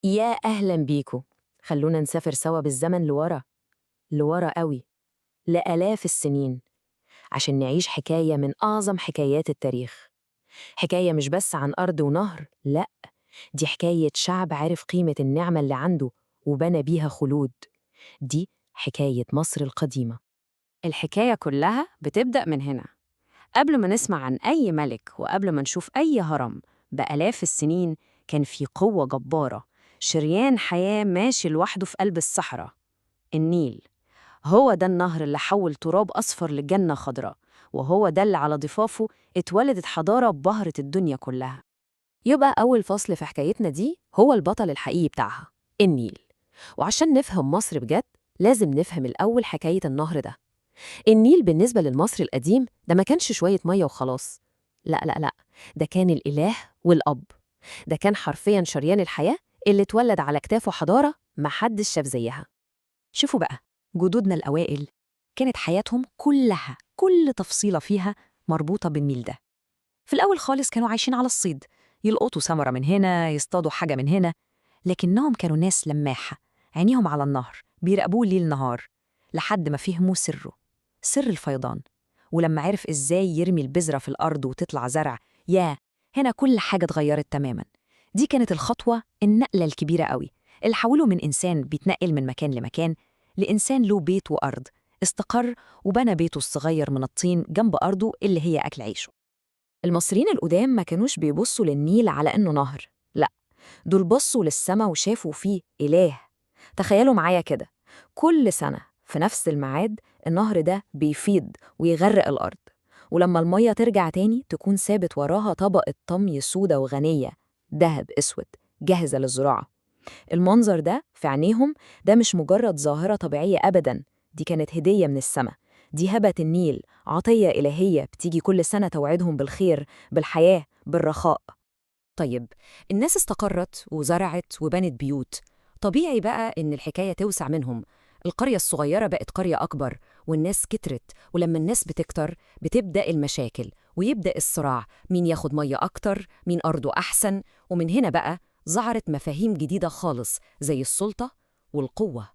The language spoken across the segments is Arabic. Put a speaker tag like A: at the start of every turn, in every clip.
A: يا أهلا بيكو. خلونا نسافر سوا بالزمن لورا، لورا قوي، لآلاف السنين، عشان نعيش حكاية من أعظم حكايات التاريخ. حكاية مش بس عن أرض ونهر، لأ، دي حكاية شعب عارف قيمة النعمة اللي عنده وبنى بيها خلود. دي حكاية مصر القديمة.
B: الحكاية كلها بتبدأ من هنا. قبل ما نسمع عن أي ملك وقبل ما نشوف أي هرم بآلاف السنين، كان في قوة جبارة، شريان حياة ماشي لوحده في قلب الصحراء. النيل هو ده النهر اللي حول تراب أصفر لجنة خضراء، وهو ده اللي على ضفافه اتولدت حضارة بهرت الدنيا كلها.
A: يبقى أول فصل في حكايتنا دي هو البطل الحقيقي بتاعها، النيل. وعشان نفهم مصر بجد لازم نفهم الأول حكاية النهر ده. النيل بالنسبة للمصري القديم ده ما كانش شوية مية وخلاص، لا لا لا، ده كان الإله والأب. ده كان حرفياً شريان الحياة اللي اتولد على كتافه حضارة محدش شاف زيها.
C: شوفوا بقى، جدودنا الأوائل كانت حياتهم كلها، كل تفصيلة فيها مربوطة بالنيل ده. في الأول خالص كانوا عايشين على الصيد، يلقطوا ثمرة من هنا، يصطادوا حاجة من هنا، لكنهم كانوا ناس لماحة، عينيهم على النهر، بيراقبوه ليل نهار، لحد ما فهموا سره، سر الفيضان. ولما عرف إزاي يرمي البذرة في الأرض وتطلع زرع، هنا كل حاجة اتغيرت تماماً. دي كانت الخطوة، النقلة الكبيرة قوي، اللي حوله من إنسان بيتنقل من مكان لمكان لإنسان له بيت وأرض، استقر وبنى بيته الصغير من الطين جنب أرضه اللي هي أكل عيشه.
A: المصريين القدام ما كانوش بيبصوا للنيل على إنه نهر، لا، دول بصوا للسما وشافوا فيه إله. تخيلوا معايا كده، كل سنة في نفس الميعاد النهر ده بيفيض ويغرق الأرض، ولما المية ترجع تاني تكون سابت وراها طبقة طمي سودة وغنية، دهب أسود، جاهزة للزراعة. المنظر ده في عينيهم ده مش مجرد ظاهرة طبيعية أبداً، دي كانت هدية من السماء، دي هبة النيل، عطية إلهية بتيجي كل سنة توعدهم بالخير، بالحياة، بالرخاء.
C: طيب، الناس استقرت وزرعت وبنت بيوت، طبيعي بقى إن الحكاية توسع منهم. القرية الصغيرة بقت قرية أكبر، والناس كترت، ولما الناس بتكتر بتبدأ المشاكل ويبدأ الصراع، مين ياخد مية أكتر، مين أرضه أحسن. ومن هنا بقى ظهرت مفاهيم جديدة خالص زي السلطة والقوة.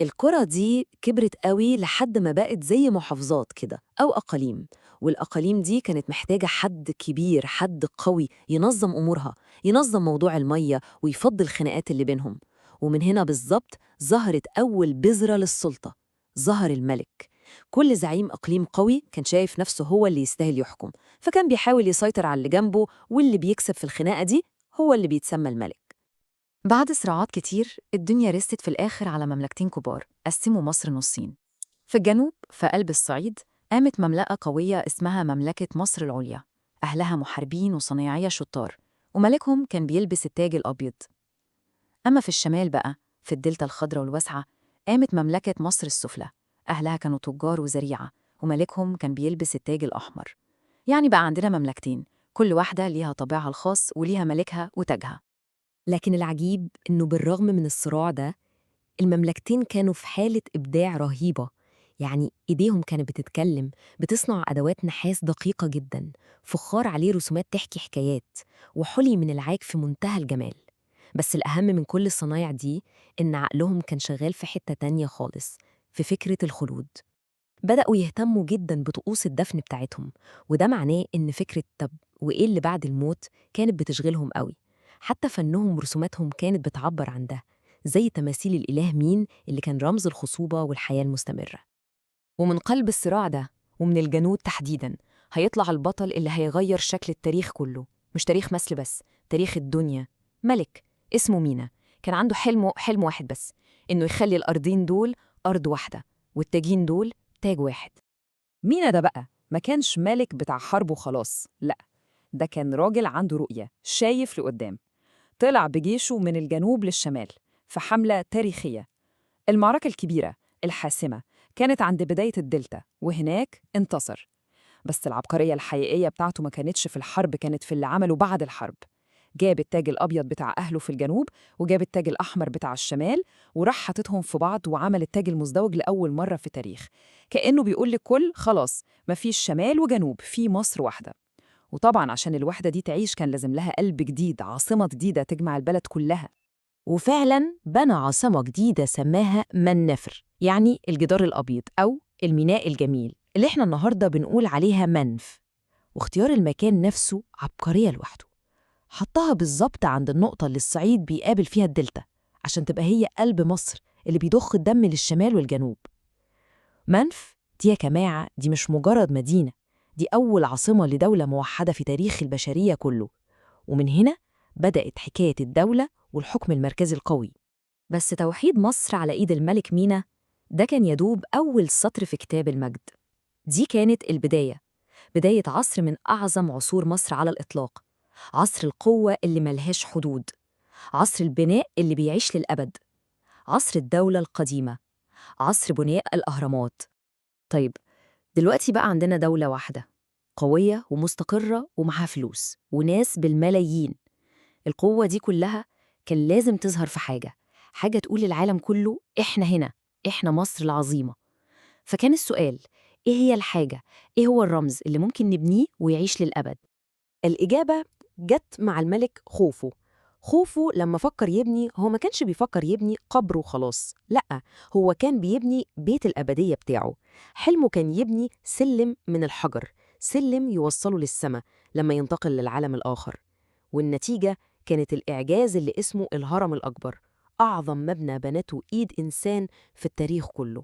D: القرى دي كبرت قوي لحد ما بقت زي محافظات كده أو أقاليم، والأقاليم دي كانت محتاجة حد كبير، حد قوي ينظم أمورها، ينظم موضوع المية ويفضي الخناقات اللي بينهم. ومن هنا بالظبط ظهرت أول بذرة للسلطة، ظهر الملك. كل زعيم إقليم قوي كان شايف نفسه هو اللي يستاهل يحكم، فكان بيحاول يسيطر على اللي جنبه، واللي بيكسب في الخناقة دي هو اللي بيتسمى الملك. بعد صراعات كتير الدنيا رست في الآخر على مملكتين كبار قسموا مصر نصين. في الجنوب في قلب الصعيد قامت مملكة قوية اسمها مملكة مصر العليا، أهلها محاربين وصنايعية شطار، وملكهم كان بيلبس التاج الأبيض. أما في الشمال بقى، في الدلتا الخضراء والواسعة، قامت مملكة مصر السفلى، أهلها كانوا تجار وزريعة، وملكهم كان بيلبس التاج الأحمر. يعني بقى عندنا مملكتين، كل واحدة ليها طابعها الخاص وليها ملكها وتاجها.
A: لكن العجيب إنه بالرغم من الصراع ده المملكتين كانوا في حالة إبداع رهيبة. يعني إيديهم كانت بتتكلم، بتصنع أدوات نحاس دقيقة جدا، فخار عليه رسومات تحكي حكايات، وحلي من العاج في منتهى الجمال. بس الأهم من كل الصنايع دي إن عقلهم كان شغال في حتة تانية خالص، في فكرة الخلود. بدأوا يهتموا جدا بطقوس الدفن بتاعتهم، وده معناه إن فكرة طب وإيه اللي بعد الموت كانت بتشغلهم قوي. حتى فنهم ورسوماتهم كانت بتعبر عن ده، زي تماثيل الإله مين اللي كان رمز الخصوبة والحياة المستمرة. ومن قلب الصراع ده، ومن الجنود تحديداً، هيطلع البطل اللي هيغير شكل التاريخ كله، مش تاريخ مصر بس، تاريخ الدنيا. ملك اسمه مينا، كان عنده حلم واحد بس، إنه يخلي الأرضين دول أرض واحدة، والتاجين دول تاج واحد.
E: مينا ده بقى ما كانش ملك بتاع حرب وخلاص، لأ، ده كان راجل عنده رؤية، شايف لقدام. طلع بجيشه من الجنوب للشمال في حملة تاريخية. المعركة الكبيرة الحاسمة كانت عند بداية الدلتا، وهناك انتصر. بس العبقرية الحقيقية بتاعته ما كانتش في الحرب، كانت في اللي عمله بعد الحرب. جاب التاج الأبيض بتاع أهله في الجنوب، وجاب التاج الأحمر بتاع الشمال، وراح حاططهم في بعض وعمل التاج المزدوج لأول مرة في التاريخ. كأنه بيقول للكل خلاص، مفيش شمال وجنوب، في مصر واحدة. وطبعا عشان الوحدة دي تعيش كان لازم لها قلب جديد، عاصمة جديدة تجمع البلد كلها.
C: وفعلا بنى عاصمة جديدة سماها منفر، يعني الجدار الأبيض أو الميناء الجميل اللي احنا النهاردة بنقول عليها منف. واختيار المكان نفسه عبقرية لوحده، حطها بالظبط عند النقطة اللي الصعيد بيقابل فيها الدلتا عشان تبقى هي قلب مصر اللي بيضخ الدم للشمال والجنوب. منف دي يا جماعة دي مش مجرد مدينة، دي أول عاصمة لدولة موحدة في تاريخ البشرية كله، ومن هنا بدأت حكاية الدولة والحكم المركزي القوي.
A: بس توحيد مصر على إيد الملك مينا ده كان يدوب أول سطر في كتاب المجد. دي كانت البداية، بداية عصر من أعظم عصور مصر على الإطلاق، عصر القوة اللي ملهاش حدود، عصر البناء اللي بيعيش للأبد، عصر الدولة القديمة، عصر بناء الأهرامات. طيب دلوقتي بقى عندنا دولة واحدة قوية ومستقرة ومعها فلوس وناس بالملايين. القوة دي كلها كان لازم تظهر في حاجة تقول للعالم كله إحنا هنا، إحنا مصر العظيمة. فكان السؤال، إيه هي الحاجة؟ إيه هو الرمز اللي ممكن نبنيه ويعيش للأبد؟ الإجابة جت مع الملك خوفو. خوفو لما فكر يبني، هو ما كانش بيفكر يبني قبر وخلاص، لأ، هو كان بيبني بيت الأبدية بتاعه. حلمه كان يبني سلم من الحجر، سلم يوصله للسماء لما ينتقل للعالم الآخر. والنتيجة كانت الإعجاز اللي اسمه الهرم الأكبر، أعظم مبنى بنته إيد إنسان في التاريخ كله.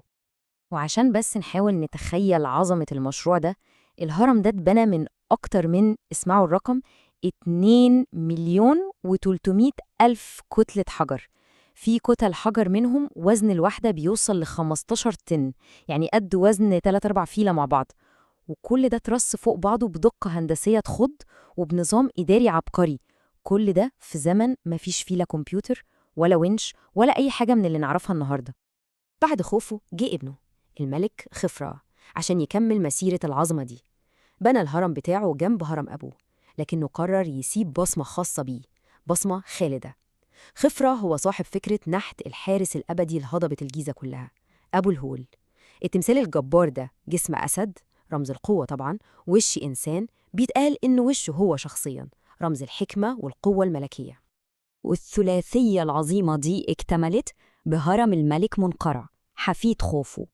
B: وعشان بس نحاول نتخيل عظمة المشروع ده، الهرم ده اتبنى من أكتر من، اسمعوا الرقم، 2,300,000 كتلة حجر. في كتل حجر منهم وزن الواحدة بيوصل ل 15 طن، يعني قد وزن 3-4 فيلة مع بعض. وكل ده ترص فوق بعضه بدقة هندسية تخض وبنظام إداري عبقري. كل ده في زمن مفيش فيه لا كمبيوتر ولا ونش ولا أي حاجة من اللي نعرفها النهاردة.
A: بعد خوفو جه ابنه الملك خفرع عشان يكمل مسيرة العظمة دي. بنى الهرم بتاعه جنب هرم أبوه، لكنه قرر يسيب بصمة خاصة بيه، بصمة خالدة. خفرع هو صاحب فكرة نحت الحارس الأبدي لهضبة الجيزة كلها، أبو الهول. التمثال الجبار ده جسم أسد، رمز القوة طبعاً، وش إنسان، بيتقال إنه وشه هو شخصياً رمز الحكمة والقوة الملكية.
F: والثلاثية العظيمة دي اكتملت بهرم الملك منقرع حفيد خوفو.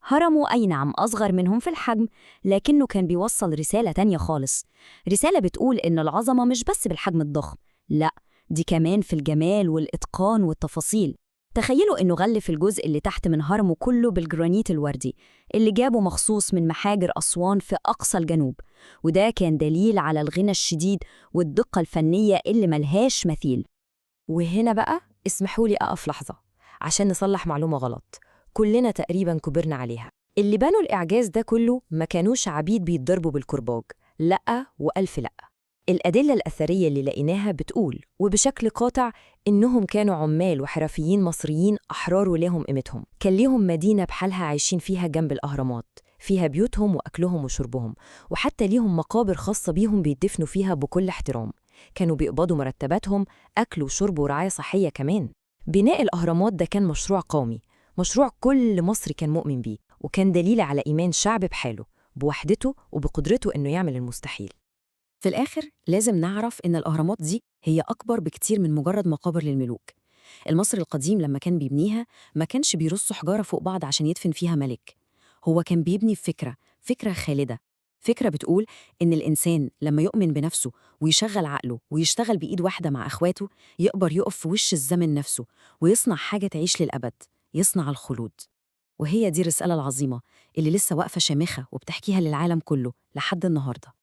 F: هرمه أي نعم أصغر منهم في الحجم، لكنه كان بيوصل رسالة تانية خالص، رسالة بتقول إن العظمة مش بس بالحجم الضخم، لأ، دي كمان في الجمال والإتقان والتفاصيل. تخيلوا إنه غلف الجزء اللي تحت من هرمه كله بالجرانيت الوردي اللي جابه مخصوص من محاجر أسوان في أقصى الجنوب، وده كان دليل على الغنى الشديد والدقة الفنية اللي ملهاش مثيل.
A: وهنا بقى اسمحوا لي أقف لحظة عشان نصلح معلومة غلط كلنا تقريباً كبرنا عليها. اللي بنوا الإعجاز ده كله ما كانوش عبيد بيتضربوا بالكرباج، لأ وألف لأ. الأدلة الأثرية اللي لقيناها بتقول وبشكل قاطع إنهم كانوا عمال وحرفيين مصريين أحرار وليهم قيمتهم. كان ليهم مدينة بحالها عايشين فيها جنب الأهرامات، فيها بيوتهم وأكلهم وشربهم، وحتى ليهم مقابر خاصة بيهم بيدفنوا فيها بكل احترام. كانوا بيقبضوا مرتباتهم، أكل وشرب ورعاية صحية كمان. بناء الأهرامات ده كان مشروع قومي، مشروع كل مصري كان مؤمن بيه، وكان دليل على إيمان شعب بحاله، بوحدته وبقدرته إنه يعمل المستحيل. في الآخر لازم نعرف إن الأهرامات دي هي أكبر بكتير من مجرد مقابر للملوك. المصري القديم لما كان بيبنيها ما كانش بيرصوا حجارة فوق بعض عشان يدفن فيها ملك، هو كان بيبني فكرة خالدة، فكرة بتقول إن الإنسان لما يؤمن بنفسه ويشغل عقله ويشتغل بإيد واحدة مع أخواته يقدر يقف في وش الزمن نفسه ويصنع حاجة تعيش للأبد، يصنع الخلود. وهي دي الرسالة العظيمة اللي لسه واقفة شامخة وبتحكيها للعالم كله لحد النهاردة.